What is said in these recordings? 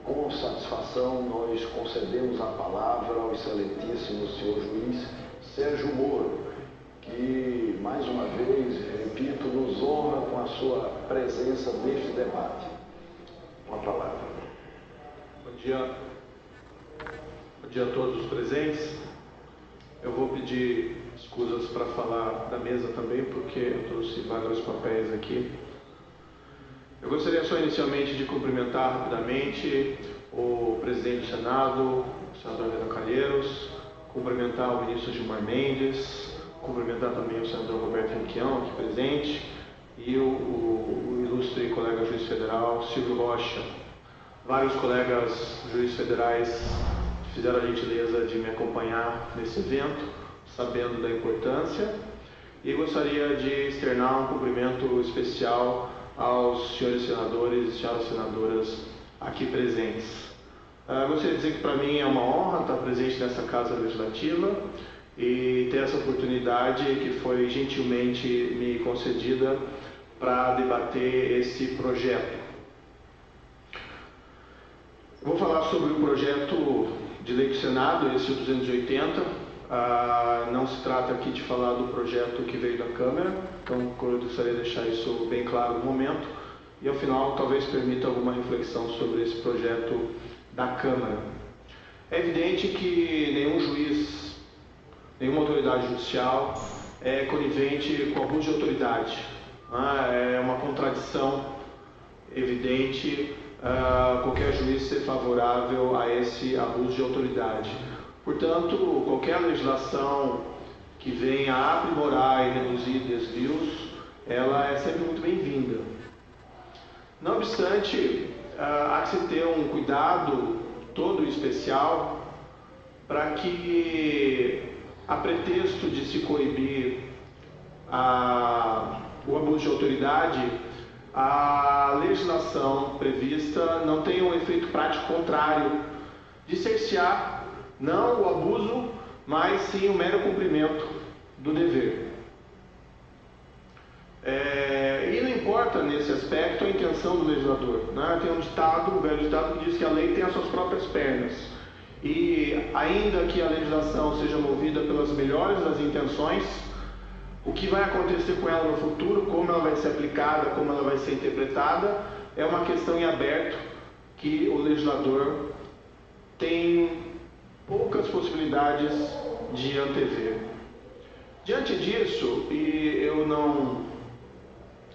Com satisfação, nós concedemos a palavra ao excelentíssimo senhor juiz Sérgio Moro, que, mais uma vez, repito, nos honra com a sua presença neste debate. Com a palavra. Bom dia a todos os presentes. Eu vou pedir escusas para falar da mesa também, porque eu trouxe vários papéis aqui. Eu gostaria só inicialmente de cumprimentar rapidamente o presidente do Senado, o senador Renan Calheiros, cumprimentar o ministro Gilmar Mendes, cumprimentar também o senador Roberto Requião, aqui presente, e o ilustre colega juiz federal Silvio Rocha. Vários colegas juízes federais fizeram a gentileza de me acompanhar nesse evento, sabendo da importância, e gostaria de externar um cumprimento especial aos senhores senadores e senhoras senadoras aqui presentes. Gostaria de dizer que para mim é uma honra estar presente nessa Casa Legislativa e ter essa oportunidade que foi gentilmente me concedida para debater esse projeto. Vou falar sobre o projeto de lei do Senado, esse 280. Não se trata aqui de falar do projeto que veio da Câmara, então eu gostaria de deixar isso bem claro no momento, e ao final talvez permita alguma reflexão sobre esse projeto da Câmara. É evidente que nenhum juiz, nenhuma autoridade judicial é conivente com abuso de autoridade. É uma contradição evidente qualquer juiz ser favorável a esse abuso de autoridade. Portanto, qualquer legislação que venha a aprimorar e reduzir desvios, ela é sempre muito bem-vinda. Não obstante, há que se ter um cuidado todo especial para que, a pretexto de se coibir o abuso de autoridade, a legislação prevista não tenha um efeito prático contrário de cercear não o abuso, mas sim o mero cumprimento do dever. E não importa nesse aspecto a intenção do legislador, né? Tem um velho ditado que diz que a lei tem as suas próprias pernas. E ainda que a legislação seja movida pelas melhores das intenções, o que vai acontecer com ela no futuro, como ela vai ser aplicada, como ela vai ser interpretada, é uma questão em aberto que o legislador tem poucas possibilidades de antever. Diante disso,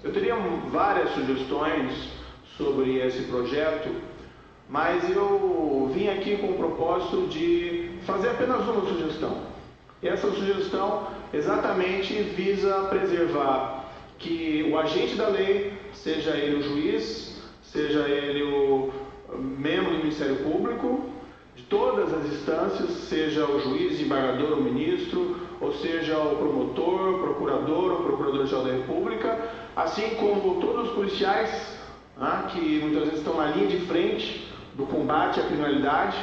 eu teria várias sugestões sobre esse projeto, mas eu vim aqui com o propósito de fazer apenas uma sugestão. E essa sugestão exatamente visa preservar que o agente da lei, seja ele o juiz, seja ele o membro do Ministério Público, de todas as instâncias, seja o juiz, desembargador ou ministro, ou seja o promotor, procurador ou procurador-geral da República, assim como todos os policiais, que muitas vezes estão na linha de frente do combate à criminalidade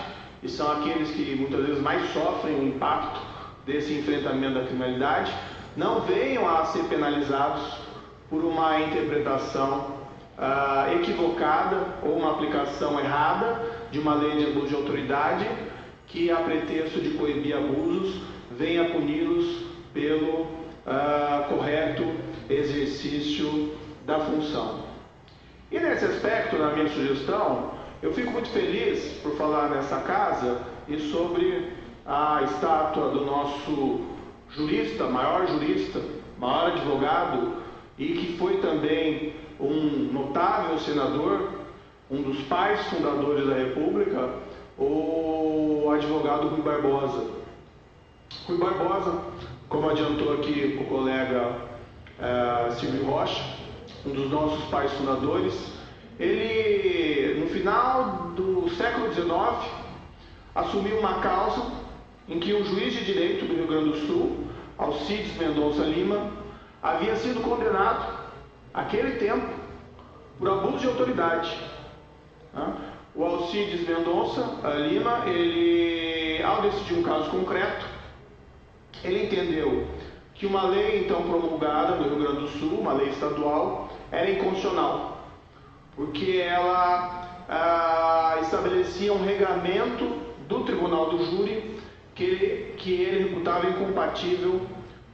e são aqueles que muitas vezes mais sofrem o impacto desse enfrentamento da criminalidade, não venham a ser penalizados por uma interpretação equivocada ou uma aplicação errada de uma lei de abuso de autoridade que, a pretexto de coibir abusos, venha puni-los pelo correto da função. E nesse aspecto, na minha sugestão, eu fico muito feliz por falar nessa casa e sobre a estátua do nosso jurista, maior advogado, e que foi também um notável senador, um dos pais fundadores da República, o advogado Rui Barbosa. Rui Barbosa, como adiantou aqui o colega Silvio Rocha, um dos nossos pais fundadores, ele, no final do século XIX, assumiu uma causa em que um juiz de direito do Rio Grande do Sul, Alcides Mendonça Lima, havia sido condenado, naquele tempo, por abuso de autoridade. O Alcides Mendonça Lima, ele, ao decidir um caso concreto, ele entendeu que uma lei então promulgada no Rio Grande do Sul, uma lei estadual, era inconstitucional, porque ela estabelecia um regramento do Tribunal do Júri que ele reputava incompatível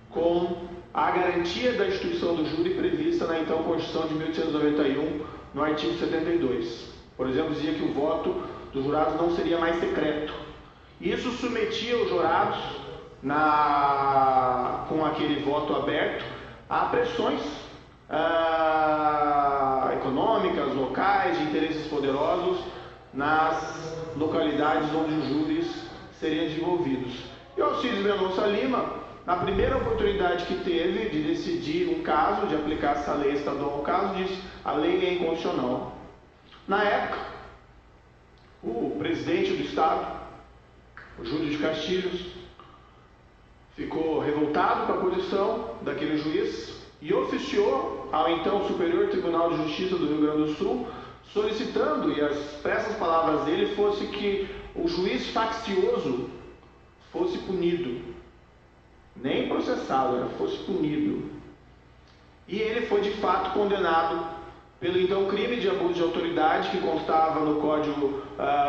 com a garantia da instituição do júri prevista na então Constituição de 1891, no artigo 72. Por exemplo, dizia que o voto dos jurados não seria mais secreto. Isso submetia os jurados, com aquele voto aberto, a pressões econômicas, locais, de interesses poderosos nas localidades onde os júris seriam desenvolvidos. E o Alcides Mendonça Lima, na primeira oportunidade que teve de decidir um caso, de aplicar essa lei estadual ao caso, disse: a lei é inconstitucional. Na época, o presidente do Estado, o Júlio de Castilhos, ficou revoltado com a posição daquele juiz e oficiou ao então Superior Tribunal de Justiça do Rio Grande do Sul, solicitando, e as expressas palavras dele fosse que o juiz faccioso fosse punido, nem processado, fosse punido. E ele foi de fato condenado pelo então crime de abuso de autoridade, que constava no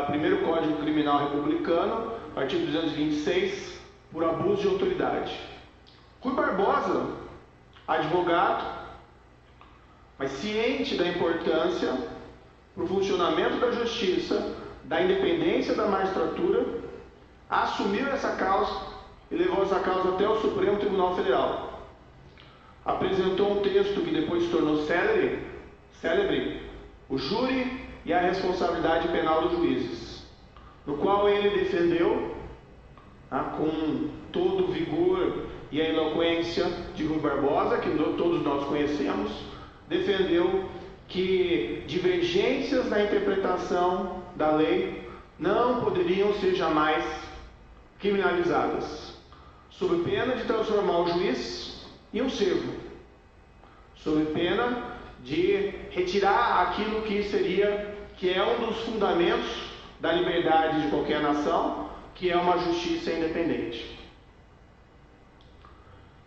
primeiro Código Criminal Republicano, artigo 226, por abuso de autoridade. Rui Barbosa, advogado, mas ciente da importância para o funcionamento da justiça, da independência da magistratura, assumiu essa causa e levou essa causa até o Supremo Tribunal Federal. Apresentou um texto que depois se tornou célebre, o Júri e a Responsabilidade Penal dos Juízes, no qual ele defendeu, com todo o vigor e a eloquência de Rui Barbosa, que todos nós conhecemos, defendeu que divergências na interpretação da lei não poderiam ser jamais criminalizadas, sob pena de transformar o juiz em um servo, sob pena de retirar aquilo que é um dos fundamentos da liberdade de qualquer nação, que é uma justiça independente.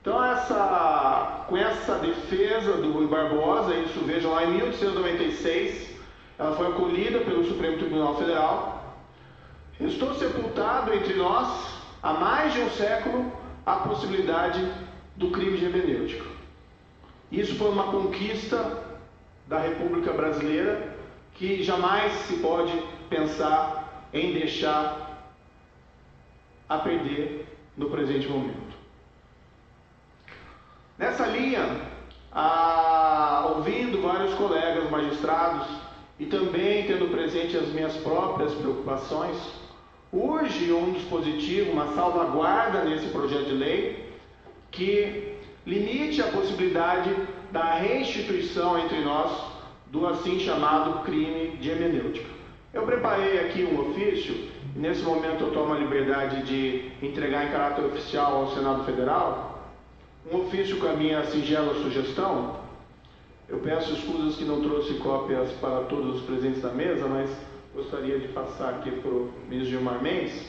Então, com essa defesa do Rui Barbosa, isso vejam lá em 1896, ela foi acolhida pelo Supremo Tribunal Federal. Restou sepultado entre nós, há mais de um século, a possibilidade do crime de hermenêutica. Isso foi uma conquista da República Brasileira que jamais se pode pensar em deixar a perder no presente momento. Nessa linha, ouvindo vários colegas magistrados e também tendo presente as minhas próprias preocupações, urge um dispositivo, uma salvaguarda nesse projeto de lei que limite a possibilidade da reinstituição entre nós do assim chamado crime de hermenêutica. Eu preparei aqui um ofício, e nesse momento eu tomo a liberdade de entregar em caráter oficial ao Senado Federal, um ofício com a minha singela sugestão. Eu peço escusas que não trouxe cópias para todos os presentes da mesa, mas gostaria de passar aqui para o ministro Gilmar Mendes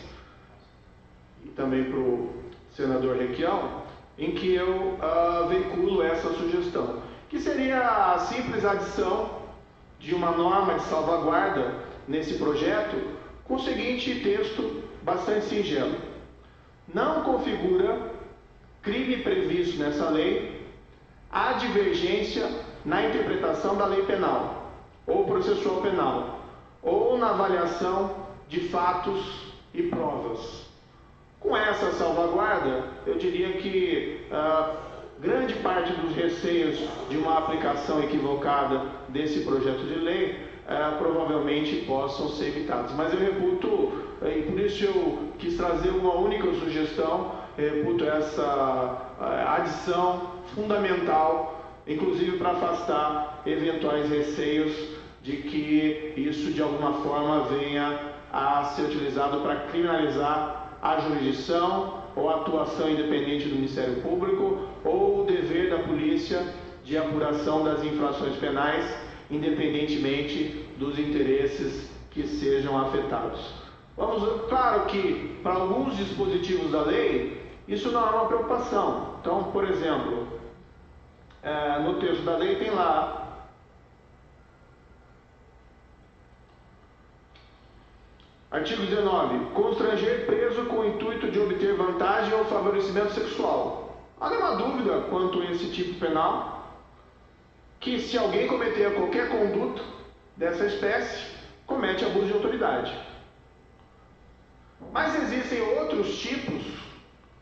e também para o senador Requião, em que eu veiculo essa sugestão, que seria a simples adição de uma norma de salvaguarda nesse projeto, com o seguinte texto bastante singelo: não configura crime previsto nessa lei a divergência na interpretação da lei penal, ou processual penal, ou na avaliação de fatos e provas. Com essa salvaguarda, eu diria que grande parte dos receios de uma aplicação equivocada desse projeto de lei provavelmente possam ser evitados. Mas eu reputo, e por isso eu quis trazer uma única sugestão, reputo essa adição fundamental, inclusive para afastar eventuais receios de que isso de alguma forma venha a ser utilizado para criminalizar a jurisdição ou a atuação independente do Ministério Público ou o dever da polícia de apuração das infrações penais, independentemente dos interesses que sejam afetados. Claro que para alguns dispositivos da lei isso não é uma preocupação. Então, por exemplo, no texto da lei tem lá artigo 19. Constranger preso com o intuito de obter vantagem ou favorecimento sexual. Há nenhuma dúvida quanto a esse tipo penal, que se alguém cometer qualquer conduta dessa espécie, comete abuso de autoridade. Mas existem outros tipos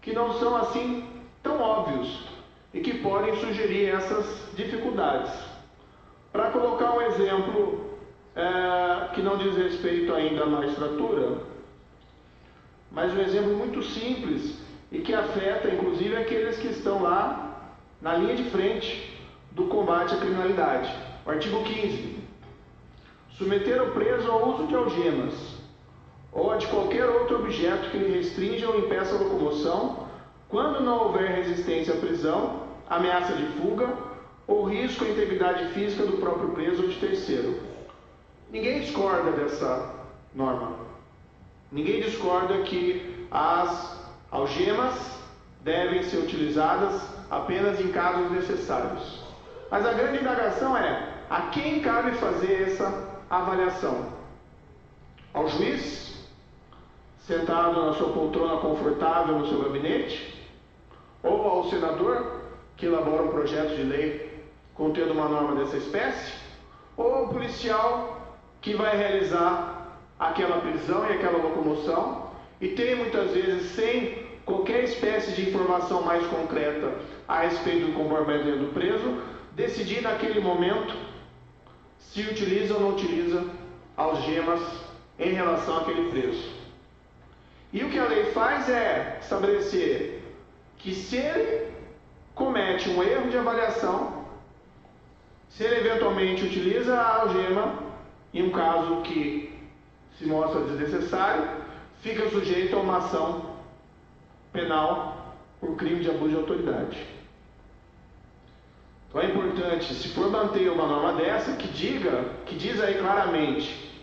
que não são assim tão óbvios e que podem sugerir essas dificuldades. Para colocar um exemplo que não diz respeito ainda à magistratura, mas um exemplo muito simples e que afeta inclusive aqueles que estão lá na linha de frente do combate à criminalidade. O artigo 15. Submeter o preso ao uso de algemas ou a de qualquer outro objeto que lhe restrinja ou impeça a locomoção, quando não houver resistência à prisão, ameaça de fuga ou risco à integridade física do próprio preso ou de terceiro. Ninguém discorda dessa norma. Ninguém discorda que as algemas devem ser utilizadas apenas em casos necessários. Mas a grande indagação é: a quem cabe fazer essa avaliação? Ao juiz, sentado na sua poltrona confortável no seu gabinete? Ou ao senador, que elabora um projeto de lei contendo uma norma dessa espécie? Ou ao policial que vai realizar aquela prisão e aquela locomoção e tem muitas vezes, sem qualquer espécie de informação mais concreta a respeito do comportamento do preso, decidir naquele momento se utiliza ou não utiliza algemas em relação àquele preso. E o que a lei faz é estabelecer que se ele comete um erro de avaliação, se ele eventualmente utiliza a algema, em um caso que se mostra desnecessário, fica sujeito a uma ação penal por crime de abuso de autoridade. Então é importante, se for manter uma norma dessa, que diz aí claramente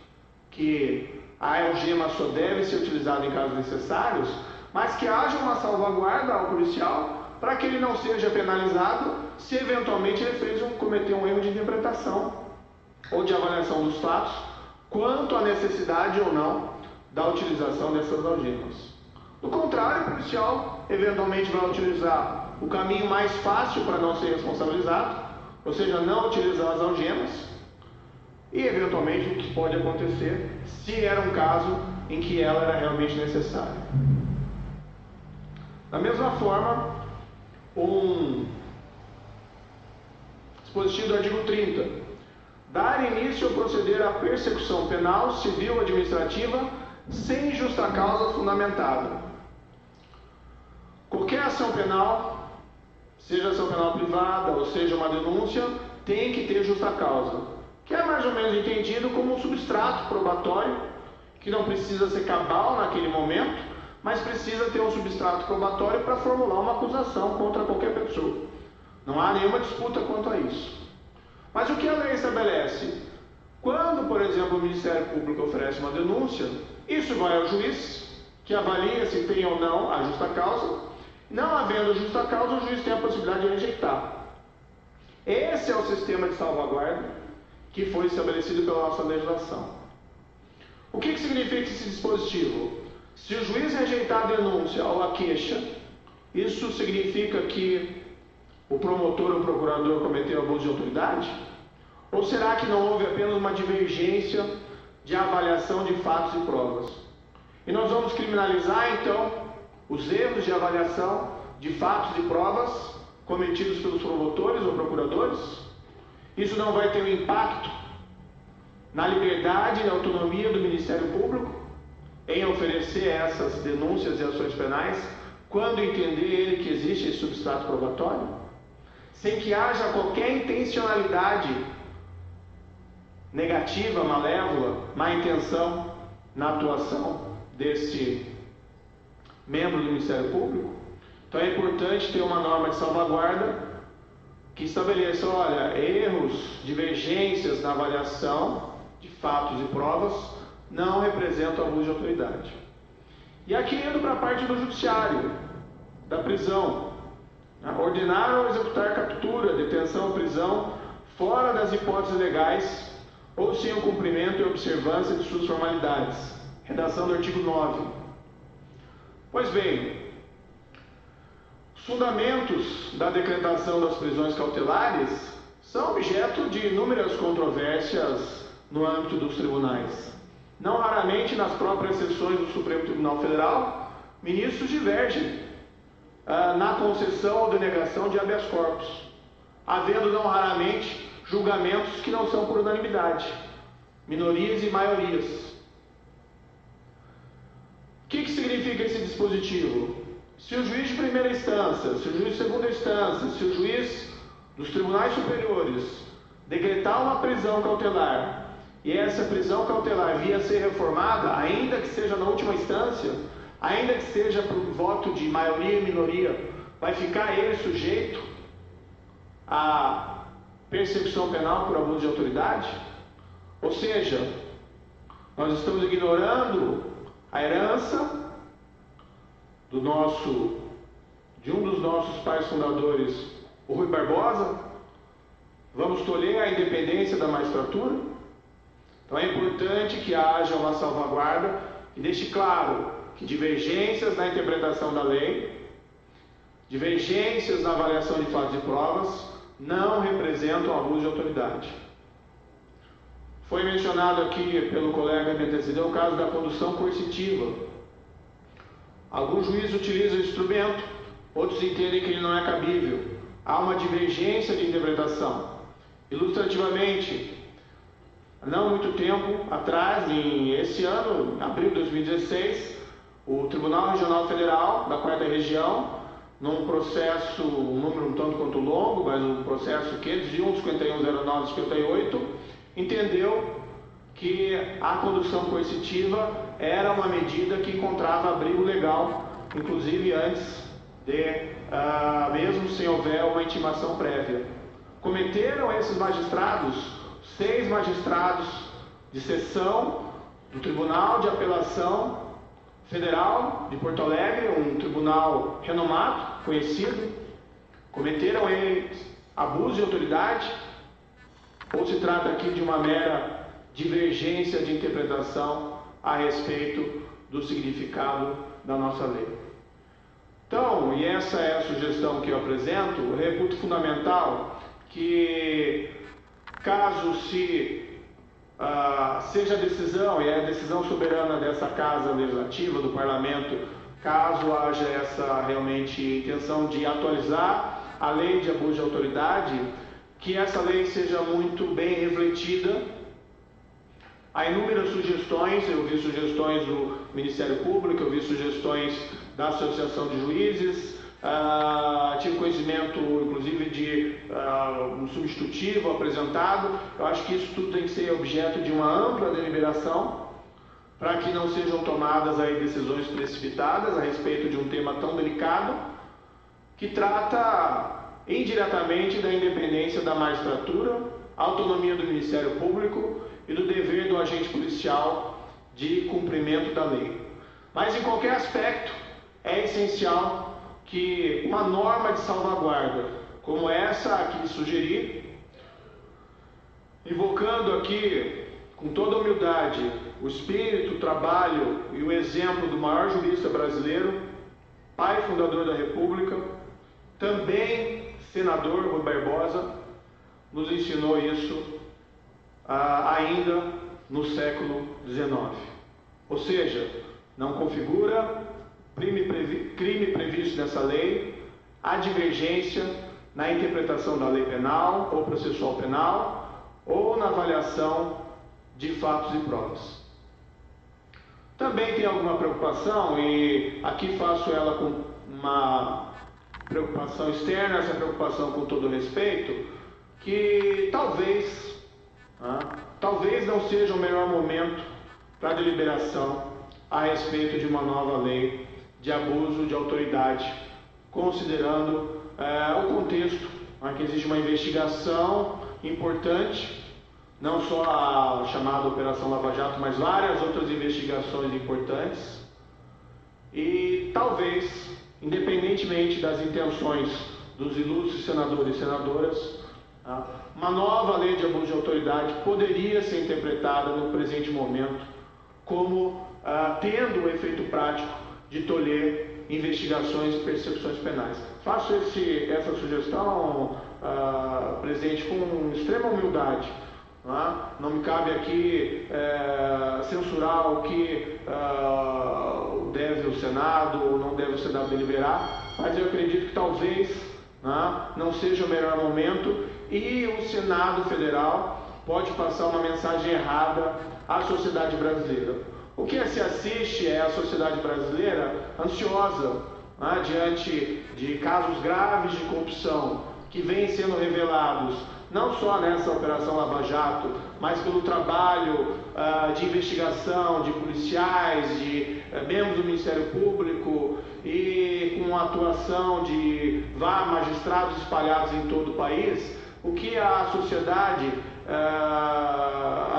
que a algema só deve ser utilizada em casos necessários, mas que haja uma salvaguarda ao policial para que ele não seja penalizado se eventualmente ele cometeu um erro de interpretação ou de avaliação dos fatos, quanto à necessidade ou não da utilização dessas algemas. Do contrário, o policial eventualmente vai utilizar o caminho mais fácil para não ser responsabilizado, ou seja, não utilizar as algemas, e eventualmente o que pode acontecer se era um caso em que ela era realmente necessária. Da mesma forma, um dispositivo do artigo 30. Dar início ou proceder à persecução penal, civil ou administrativa sem justa causa fundamentada. Qualquer ação penal, seja ação penal privada ou seja uma denúncia, tem que ter justa causa, que é mais ou menos entendido como um substrato probatório, que não precisa ser cabal naquele momento, mas precisa ter um substrato probatório para formular uma acusação contra qualquer pessoa. Não há nenhuma disputa quanto a isso. Mas o que a lei estabelece? Quando, por exemplo, o Ministério Público oferece uma denúncia, isso vai ao juiz, que avalia se tem ou não a justa causa. Não havendo justa causa, o juiz tem a possibilidade de rejeitar. Esse é o sistema de salvaguarda que foi estabelecido pela nossa legislação. O que significa esse dispositivo? Se o juiz rejeitar a denúncia ou a queixa, isso significa que o promotor ou o procurador cometeu abuso de autoridade? Ou será que não houve apenas uma divergência de avaliação de fatos e provas? E nós vamos criminalizar, então, os erros de avaliação de fatos e provas cometidos pelos promotores ou procuradores? Isso não vai ter um impacto na liberdade e na autonomia do Ministério Público em oferecer essas denúncias e ações penais quando entender ele que existe esse substrato probatório? Sem que haja qualquer intencionalidade negativa, malévola, má intenção na atuação desse membro do Ministério Público? Então é importante ter uma norma de salvaguarda que estabeleça, olha, erros, divergências na avaliação de fatos e provas não representam abuso de autoridade. E aqui indo para a parte do judiciário, da prisão. Ordenar ou executar captura, detenção ou prisão fora das hipóteses legais ou sem o cumprimento e observância de suas formalidades. Redação do artigo 9. Pois bem, os fundamentos da decretação das prisões cautelares são objeto de inúmeras controvérsias no âmbito dos tribunais. Não raramente, nas próprias sessões do Supremo Tribunal Federal, ministros divergem na concessão ou denegação de habeas corpus, havendo não raramente julgamentos que não são por unanimidade, minorias e maiorias. O que significa esse dispositivo? Se o juiz de primeira instância, se o juiz de segunda instância, se o juiz dos tribunais superiores decretar uma prisão cautelar e essa prisão cautelar via ser reformada, ainda que seja na última instância, ainda que seja por voto de maioria e minoria, vai ficar ele sujeito à persecução penal por abuso de autoridade? Ou seja, nós estamos ignorando a herança de um dos nossos pais fundadores, o Rui Barbosa? Vamos tolher a independência da magistratura? Então é importante que haja uma salvaguarda que deixe claro que divergências na interpretação da lei, divergências na avaliação de fatos e provas, não representam abuso de autoridade. Foi mencionado aqui pelo colega me antecedeu o caso da condução coercitiva. Alguns juízes utilizam o instrumento, outros entendem que ele não é cabível. Há uma divergência de interpretação. Ilustrativamente, não muito tempo atrás, esse ano, em abril de 2016, o Tribunal Regional Federal da 4ª Região, num processo, um número um tanto quanto longo, mas um processo que de 1510958, entendeu que a condução coercitiva era uma medida que encontrava abrigo legal, inclusive antes de, mesmo sem houver uma intimação prévia. Cometeram esses magistrados, 6 magistrados de seção do Tribunal de Apelação Federal de Porto Alegre, um tribunal renomado, conhecido, cometeram eles abuso de autoridade, ou se trata aqui de uma mera divergência de interpretação a respeito do significado da nossa lei? Então, e essa é a sugestão que eu apresento, eu reputo fundamental que, caso seja a decisão, e é a decisão soberana dessa Casa Legislativa, do Parlamento, caso haja essa realmente intenção de atualizar a lei de abuso de autoridade, que essa lei seja muito bem refletida. Há inúmeras sugestões, eu vi sugestões do Ministério Público, eu vi sugestões da Associação de Juízes, tive conhecimento inclusive de um substitutivo apresentado. Eu acho que isso tudo tem que ser objeto de uma ampla deliberação, para que não sejam tomadas aí decisões precipitadas a respeito de um tema tão delicado, que trata indiretamente da independência da magistratura, autonomia do Ministério Público e do dever do agente policial de cumprimento da lei. Mas em qualquer aspecto é essencial que uma norma de salvaguarda como essa aqui sugeri, invocando aqui com toda humildade o espírito, o trabalho e o exemplo do maior jurista brasileiro, pai fundador da República, também senador Rui Barbosa nos ensinou isso ainda no século XIX. Ou seja, não configura crime previsto nessa lei a divergência na interpretação da lei penal ou processual penal ou na avaliação de fatos e provas. Também tem alguma preocupação, e aqui faço ela com uma preocupação externa, essa preocupação com todo respeito, que talvez não seja o melhor momento para deliberação a respeito de uma nova lei de abuso de autoridade, considerando o contexto, que existe uma investigação importante, não só a chamada Operação Lava Jato, mas várias outras investigações importantes, e talvez, independentemente das intenções dos ilustres senadores e senadoras, uma nova lei de abuso de autoridade poderia ser interpretada no presente momento como tendo o efeito prático de tolher investigações e persecuções penais. Faço essa sugestão, presidente, com extrema humildade. Não me cabe aqui censurar o que deve o Senado ou não deve o Senado deliberar, mas eu acredito que talvez não seja o melhor momento, e o Senado Federal pode passar uma mensagem errada à sociedade brasileira. O que se assiste é a sociedade brasileira ansiosa diante de casos graves de corrupção que vêm sendo revelados não só nessa Operação Lava Jato, mas pelo trabalho de investigação de policiais, de membros do Ministério Público e com a atuação de magistrados espalhados em todo o país. O que a sociedade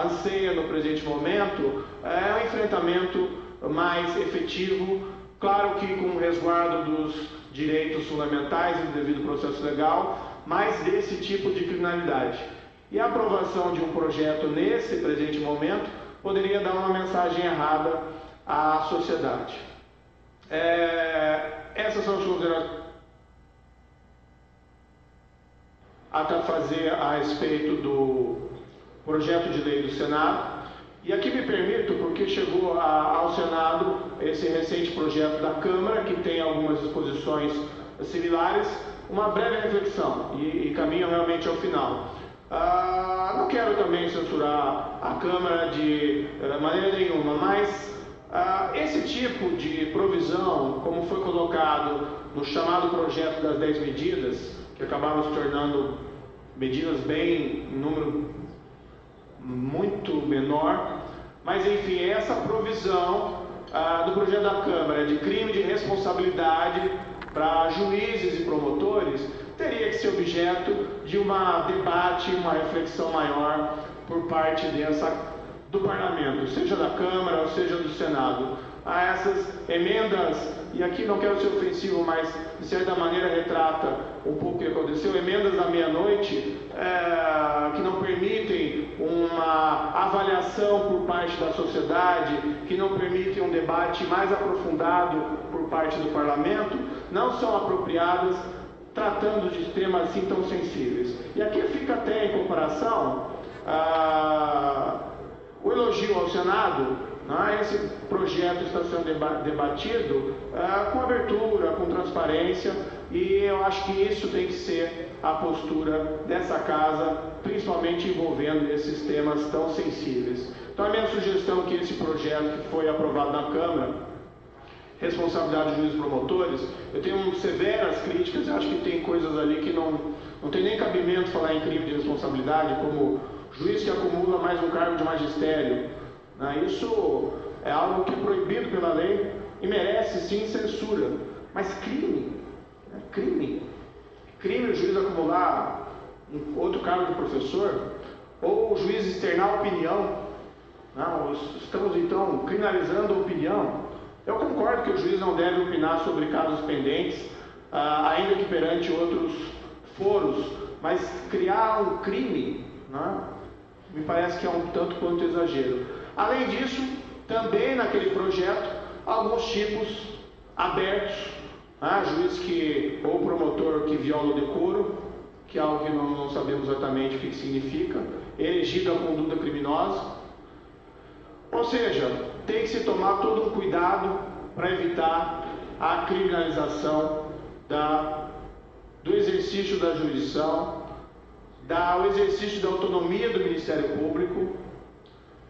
anseia no presente momento é um enfrentamento mais efetivo, claro que com o resguardo dos direitos fundamentais e do devido processo legal, mas desse tipo de criminalidade. E a aprovação de um projeto nesse presente momento poderia dar uma mensagem errada à sociedade. Essas são as considerações a fazer a respeito do projeto de lei do Senado. E aqui me permito, porque chegou ao Senado esse recente projeto da Câmara, que tem algumas disposições similares, uma breve reflexão, e caminho realmente ao final. Não quero também censurar a Câmara de maneira nenhuma, mas esse tipo de provisão, como foi colocado no chamado projeto das 10 medidas, que acabaram se tornando medidas em número muito menor, mas enfim, essa provisão do projeto da Câmara de crime de responsabilidade para juízes e promotores teria que ser objeto de um debate, uma reflexão maior por parte do Parlamento, seja da Câmara ou seja do Senado. Essas emendas, e aqui não quero ser ofensivo, mas de certa maneira retrata um pouco o que aconteceu, emendas da meia-noite que não permitem uma avaliação por parte da sociedade, que não permitem um debate mais aprofundado por parte do Parlamento, não são apropriadas tratando de temas assim tão sensíveis. E aqui fica até em comparação o elogio ao Senado. Esse projeto está sendo debatido com abertura, com transparência, e eu acho que isso tem que ser a postura dessa casa, principalmente envolvendo esses temas tão sensíveis. Então a minha sugestão é que esse projeto que foi aprovado na Câmara, responsabilidade de juízes e promotores, eu tenho severas críticas, eu acho que tem coisas ali que não tem nem cabimento falar em crime de responsabilidade, como juiz que acumula mais um cargo de magistério. Isso é algo que é proibido pela lei e merece sim censura. Mas crime o juiz acumular outro cargo de professor, ou o juiz externar opinião. Estamos então criminalizando a opinião. Eu concordo que o juiz não deve opinar sobre casos pendentes, ainda que perante outros foros, mas criar um crime, me parece que é um tanto quanto exagero. Além disso, também naquele projeto, alguns tipos abertos Juiz ou promotor que viola o decoro, que é algo que não sabemos exatamente o que significa, elegido a conduta criminosa. Ou seja, tem que se tomar todo um cuidado para evitar a criminalização do exercício da jurisdição, o exercício da autonomia do Ministério Público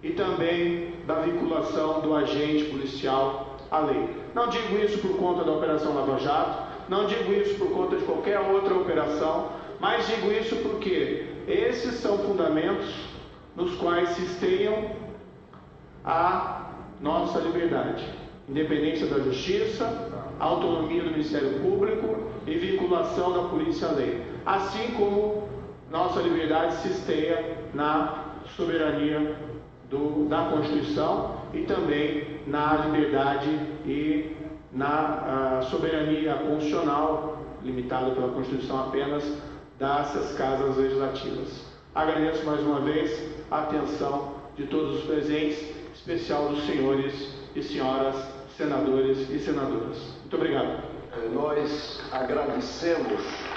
e também da vinculação do agente policial à lei. Não digo isso por conta da Operação Lava Jato, não digo isso por conta de qualquer outra operação, mas digo isso porque esses são fundamentos nos quais se esteiam a nossa liberdade, independência da justiça, autonomia do Ministério Público e vinculação da polícia à lei, assim como nossa liberdade se esteia na soberania da Constituição e também na liberdade e na soberania constitucional, limitada pela Constituição apenas, dessas casas legislativas. Agradeço mais uma vez a atenção de todos os presentes, em especial dos senhores e senhoras senadores e senadoras. Muito obrigado. Nós agradecemos